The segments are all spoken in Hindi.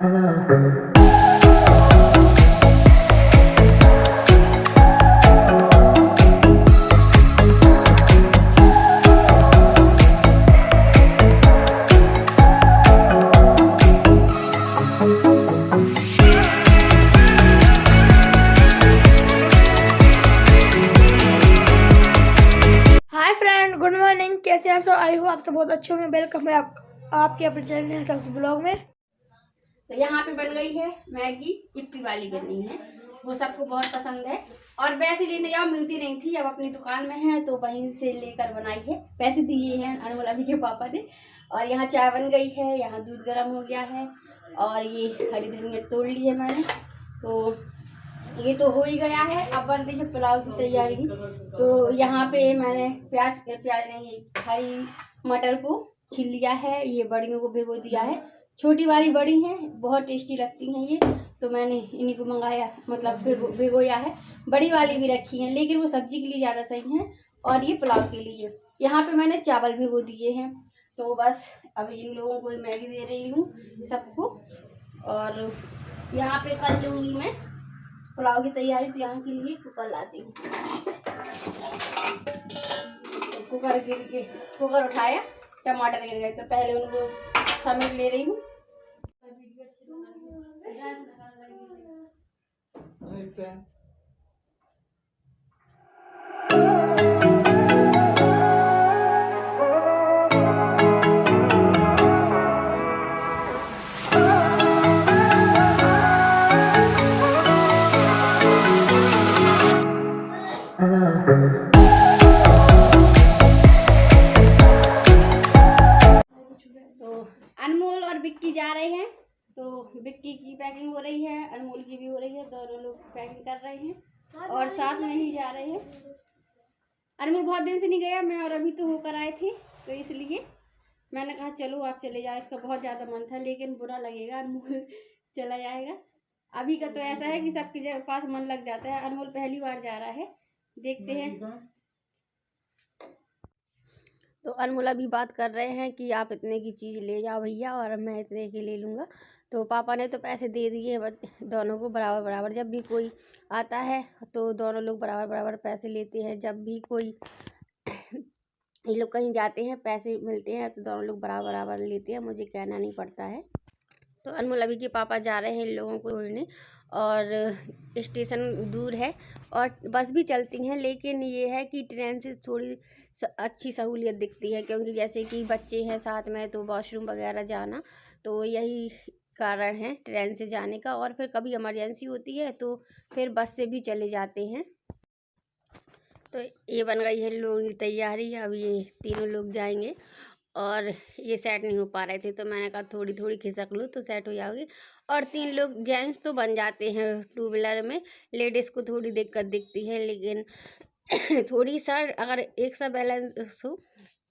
Hi friend, good morning. कैसे हैं आप सब? आई हो आप सब बहुत अच्छे होंगे। वेलकम है आपके अपने चैनल है सबसे ब्लॉग में। तो यहाँ पे बन गई है मैगी। इप्पी वाली बनी है, वो सबको बहुत पसंद है। और वैसे लेने जाओ मिलती नहीं थी, अब अपनी दुकान में है तो वहीं से लेकर बनाई है। पैसे दिए हैं अनमोल अभी के पापा ने। और यहाँ चाय बन गई है, यहाँ दूध गर्म हो गया है और ये हरी धनिया तोड़ ली है मैंने। तो ये तो हो ही गया है, अब बन रही है पुलाव की तैयारी। तो यहाँ पे मैंने प्याज नहीं, हरी मटर को छील लिया है, ये बड़ियों को भिगो दिया है। छोटी वाली बड़ी हैं, बहुत टेस्टी लगती हैं ये, तो मैंने इन्हीं को मंगाया, मतलब भिगोया है। बड़ी वाली भी रखी हैं, लेकिन वो सब्जी के लिए ज़्यादा सही है और ये पुलाव के लिए। यहाँ पे मैंने चावल भिगो दिए हैं। तो बस अब इन लोगों को मैगी दे रही हूँ सबको। और यहाँ पे कर लूँगी मैं पुलाव की तैयारी, तो यहाँ के लिए कुकर लाती हूँ। कुकर उठाया, टमाटर गिर गए तो पहले उनको समेट ले रही हूँ। तो अनमोल और बिक्की जा रहे हैं, तो बिक्की की पैकिंग हो रही है, अनमोल की भी हो रही है। दोनों लोग पैकिंग कर रहे हैं और साथ में ही जा रहे हैं। अनमोल बहुत दिन से नहीं गया, मैं और अभी तो होकर आए थे, तो इसलिए मैंने कहा चलो आप चले जाओ। इसका बहुत ज़्यादा मन था, लेकिन बुरा लगेगा, अनमोल चला जाएगा। अभी का तो ऐसा है कि सबके पास मन लग जाता है। अनमोल पहली बार जा रहा है, देखते हैं। तो अनमोल अभी बात कर रहे हैं कि आप इतने की चीज़ ले जाओ भैया और मैं इतने की ले लूँगा। तो पापा ने तो पैसे दे दिए दोनों को बराबर बराबर। जब भी कोई आता है तो दोनों लोग बराबर बराबर पैसे लेते हैं। जब भी कोई ये लोग कहीं जाते हैं पैसे मिलते हैं तो दोनों लोग बराबर बराबर लेते हैं, मुझे कहना नहीं पड़ता है। तो अनमोल अभी के पापा जा रहे हैं इन लोगों को छोड़ने, और स्टेशन दूर है और बस भी चलती हैं, लेकिन ये है कि ट्रेन से थोड़ी अच्छी सहूलियत दिखती है, क्योंकि जैसे कि बच्चे हैं साथ में तो वॉशरूम वगैरह जाना, तो यही कारण है ट्रेन से जाने का। और फिर कभी इमरजेंसी होती है तो फिर बस से भी चले जाते हैं। तो ये बन गई है लोगों की तैयारी, अब ये तीनों लोग जाएंगे। और ये सेट नहीं हो पा रहे थे तो मैंने कहा थोड़ी थोड़ी खिसक लूँ तो सेट हो जाओगे। और तीन लोग जेंट्स तो बन जाते हैं टू व्हीलर में, लेडीज़ को थोड़ी दिक्कत दिखती है, लेकिन थोड़ी सा अगर एक सा बैलेंस हो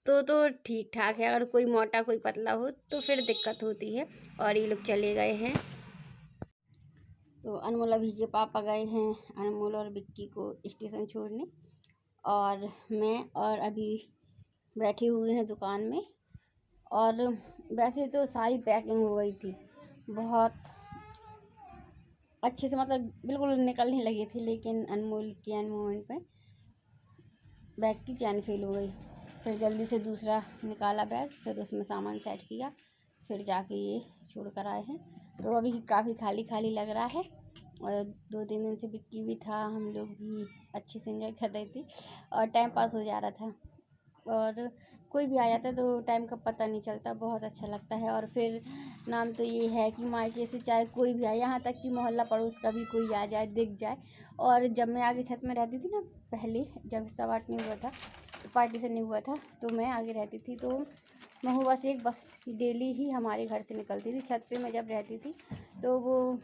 तो ठीक ठाक है। अगर कोई मोटा कोई पतला हो तो फिर दिक्कत होती है। और ये लोग चले गए हैं। तो अनमोल अभी के पापा गए हैं अनमोल और बिक्की को स्टेशन छोड़ने, और मैं और अभी बैठी हुई हैं दुकान में। और वैसे तो सारी पैकिंग हो गई थी बहुत अच्छे से, मतलब बिल्कुल निकलने लगी थी, लेकिन अनमोल के एंड मोमेंट में बैग की चैन फेल हो गई। फिर जल्दी से दूसरा निकाला बैग, फिर उसमें सामान सेट किया, फिर जाके ये छोड़ कर आए हैं। तो अभी काफ़ी खाली खाली लग रहा है। और 2-3 दिन से बिक्की भी था, हम लोग भी अच्छे से एंजॉय कर रहे थे और टाइम पास हो जा रहा था। और कोई भी आ जाता है तो टाइम का पता नहीं चलता, बहुत अच्छा लगता है। और फिर नाम तो ये है कि मायके से चाहे कोई भी आए, यहाँ तक कि मोहल्ला पड़ोस का भी कोई आ जाए दिख जाए। और जब मैं आगे छत में रहती थी ना, पहले जब सवाट नहीं हुआ था, पार्टीशन नहीं हुआ था, तो मैं आगे रहती थी। तो महुआ से एक बस डेली ही हमारे घर से निकलती थी। छत पे मैं जब रहती थी तो वो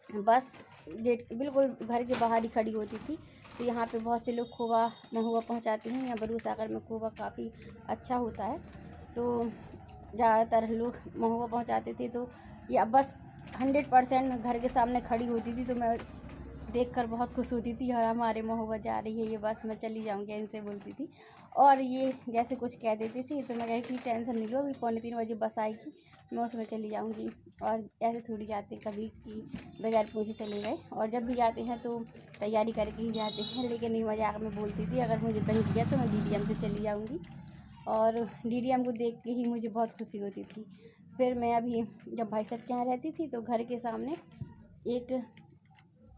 बस गेट बिल्कुल घर के बाहर ही खड़ी होती थी। तो यहाँ पे बहुत से लोग खोवा महुआ पहुँचाते हैं। यहाँ बरूद सागर में खोवा काफ़ी अच्छा होता है, तो ज़्यादातर लोग महुआ पहुँचाते थे। तो या बस 100% घर के सामने खड़ी होती थी, तो मैं देखकर बहुत खुश होती थी। और हमारे महुआ जा रही है ये बस, मैं चली जाऊँगी, इनसे बोलती थी। और ये जैसे कुछ कह देती थी तो मैं कहती थी टेंशन नहीं लो, अभी 2:45 बजे बस आएगी, मैं उसमें चली जाऊँगी। और ऐसे थोड़ी जाते कभी कि बगैर पूछे चले गए, और जब भी जाते हैं तो तैयारी करके ही जाते हैं। लेकिन ये मजाक में बोलती थी अगर मुझे तंग किया तो मैं DDM से चली जाऊँगी, और DDM को देख के ही मुझे बहुत खुशी होती थी। फिर मैं अभी जब भाई साहब के यहाँ रहती थी तो घर के सामने एक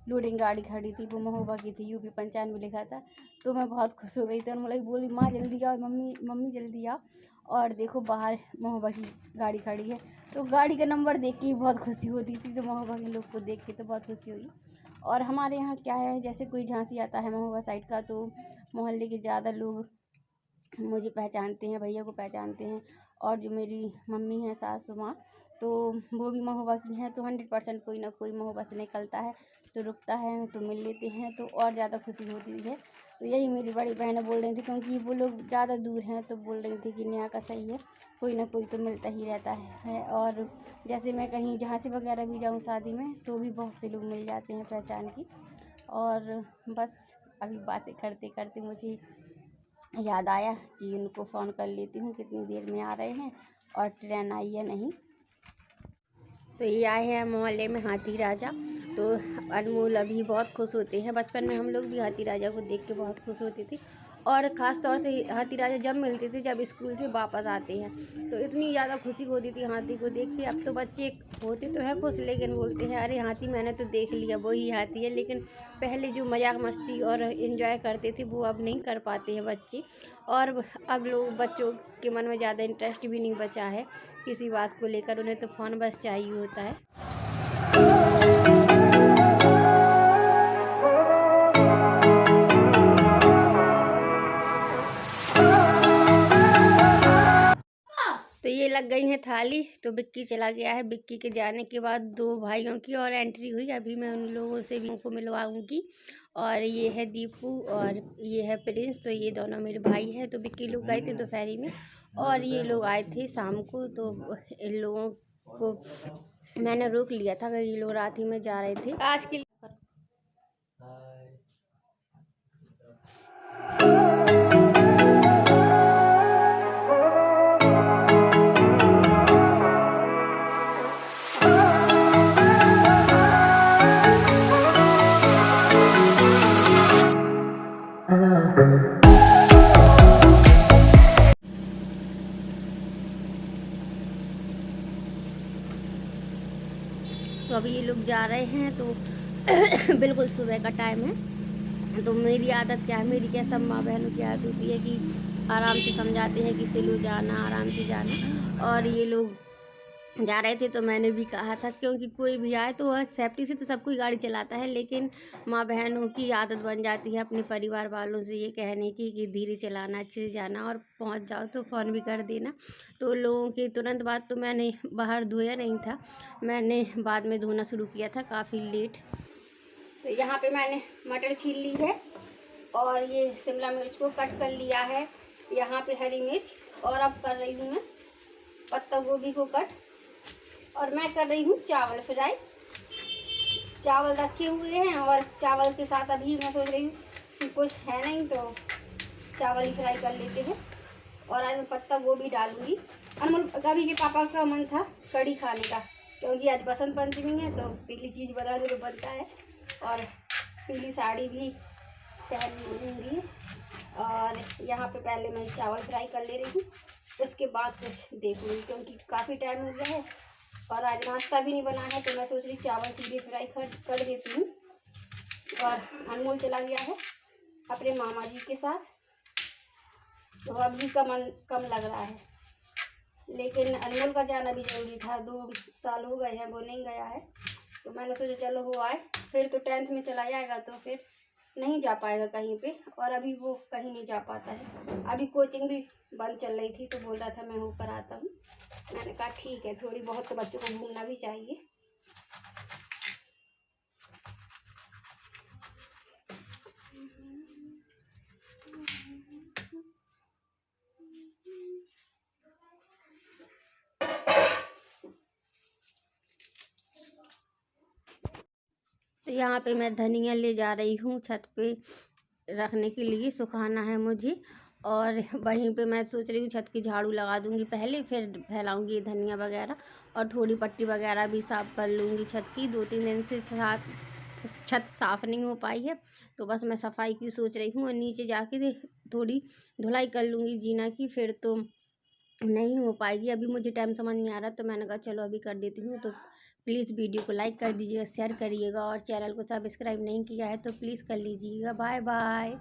लोडिंग गाड़ी खड़ी थी, वो महोबा की थी, UP 95 लिखा था। तो मैं बहुत खुश हो गई थी और मैं बोली माँ जल्दी आओ, मम्मी मम्मी जल्दी आओ, और देखो बाहर महोबा की गाड़ी खड़ी है। तो गाड़ी का नंबर देख के ही बहुत खुशी होती थी, तो महोबा के लोग को देख के तो बहुत खुशी हुई। और हमारे यहाँ क्या है, जैसे कोई झांसी आता है महोबा साइड का तो मोहल्ले के ज़्यादा लोग मुझे पहचानते हैं, भैया को पहचानते हैं। और जो मेरी मम्मी है सासू माँ, तो वो भी महोबा की हैं, तो 100% कोई ना कोई महोबा से निकलता है तो रुकता है तो मिल लेते हैं, तो और ज़्यादा खुशी होती है। तो यही मेरी बड़ी बहनें बोल रही थी, क्योंकि वो लोग ज़्यादा दूर हैं, तो बोल रही थी कि नेहा का सही है, कोई ना कोई तो मिलता ही रहता है। और जैसे मैं कहीं झांसी वगैरह भी जाऊँ शादी में तो भी बहुत से लोग मिल जाते हैं पहचान की। और बस अभी बातें करते करते मुझे याद आया कि उनको फ़ोन कर लेती हूँ कितनी देर में आ रहे हैं और ट्रेन आई या नहीं। तो ये आए हैं मोहल्ले में हाथी राजा। तो अनमोल अभी बहुत खुश होते हैं। बचपन में हम लोग भी हाथी राजा को देख के बहुत खुश होते थे, और ख़ास तौर से हाथी राजा जब मिलते थे जब स्कूल से वापस आते हैं तो इतनी ज़्यादा खुशी होती थी हाथी को देख के। अब तो बच्चे होते तो हैं खुश, लेकिन बोलते हैं अरे हाथी मैंने तो देख लिया, वही हाथी है। लेकिन पहले जो मजाक मस्ती और इन्जॉय करते थे वो अब नहीं कर पाते हैं बच्चे, और अब लोग बच्चों के मन में ज़्यादा इंटरेस्ट भी नहीं बचा है किसी बात को लेकर, उन्हें तो फ़ोन बस चाहिए होता है। तो ये लग गई है थाली, तो बिक्की चला गया है। बिक्की के जाने के बाद 2 भाइयों की और एंट्री हुई। अभी मैं उन लोगों से भी उनको मिलवाऊंगी। और ये है दीपू और ये है प्रिंस, तो ये दोनों मेरे भाई हैं। तो बिक्की लोग गए थे दोपहरी में और ये लोग आए थे शाम को, तो इन लोगों को मैंने रोक लिया था, ये लोग रात ही में जा रहे थे। आज के तो अभी ये लोग जा रहे हैं, तो बिल्कुल सुबह का टाइम है। तो मेरी आदत क्या है, मेरी क्या सब माँ बहनों की आदत होती है कि आराम से समझाते हैं कि सिलो जाना, आराम से जाना। और ये लोग जा रहे थे तो मैंने भी कहा था, क्योंकि कोई भी आए तो वह सेफ्टी से तो सब कोई गाड़ी चलाता है, लेकिन माँ बहनों की आदत बन जाती है अपने परिवार वालों से ये कहने की कि धीरे चलाना, अच्छे से जाना, और पहुंच जाओ तो फ़ोन भी कर देना। तो लोगों के तुरंत बाद तो मैंने बाहर धोया नहीं था, मैंने बाद में धोना शुरू किया था काफ़ी लेट। तो यहाँ पे मैंने मटर छील ली है और ये शिमला मिर्च को कट कर लिया है, यहाँ पे हरी मिर्च, और अब कर रही हूँ मैं पत्ता गोभी को कट, और मैं कर रही हूँ चावल फ्राई। चावल रखे हुए हैं और चावल के साथ अभी मैं सोच रही हूँ कि कुछ है नहीं तो चावल ही फ्राई कर लेते हैं। और आज मैं पत्ता गोभी डालूंगी। अनमोल कभी के पापा का मन था कढ़ी खाने का, क्योंकि आज बसंत पंचमी है तो पीली चीज़ बनाने तो बनता है, और पीली साड़ी भी पहन लूँगी। और यहाँ पे पहले मैं चावल फ्राई कर ले रही हूँ, उसके बाद कुछ देखूँगी, क्योंकि काफ़ी टाइम हो गया है और आज नाश्ता भी नहीं बना है, तो मैं सोच रही चावल सीधे फ्राई कर देती हूँ। और अनमोल चला गया है अपने मामा जी के साथ, तो अभी का मन कम लग रहा है, लेकिन अनमोल का जाना भी जरूरी था। 2 साल हो गए हैं वो नहीं गया है, तो मैंने सोचा चलो वो आए, फिर तो 10th में चला जाएगा तो फिर नहीं जा पाएगा कहीं पे, और अभी वो कहीं नहीं जा पाता है। अभी कोचिंग भी बंद चल रही थी तो बोल रहा था मैं ऊपर आता हूँ। मैंने कहा ठीक है, थोड़ी बहुत तो बच्चों को घूमना भी चाहिए। तो यहाँ पे मैं धनिया ले जा रही हूँ छत पे रखने के लिए, सुखाना है मुझे। और वहीं पे मैं सोच रही हूँ छत की झाड़ू लगा दूँगी पहले, फिर फैलाऊँगी धनिया वगैरह और थोड़ी पट्टी वगैरह भी साफ़ कर लूँगी छत की। 2-3 दिन से छत साफ़ नहीं हो पाई है, तो बस मैं सफाई की सोच रही हूँ और नीचे जाके थोड़ी धुलाई कर लूँगी जीना की, फिर तो नहीं हो पाएगी। अभी मुझे टाइम समझ में आ रहा, तो मैंने कहा चलो अभी कर देती हूँ। तो प्लीज़ वीडियो को लाइक कर दीजिएगा, शेयर करिएगा और चैनल को सब्सक्राइब नहीं किया है तो प्लीज़ कर लीजिएगा। Bye bye.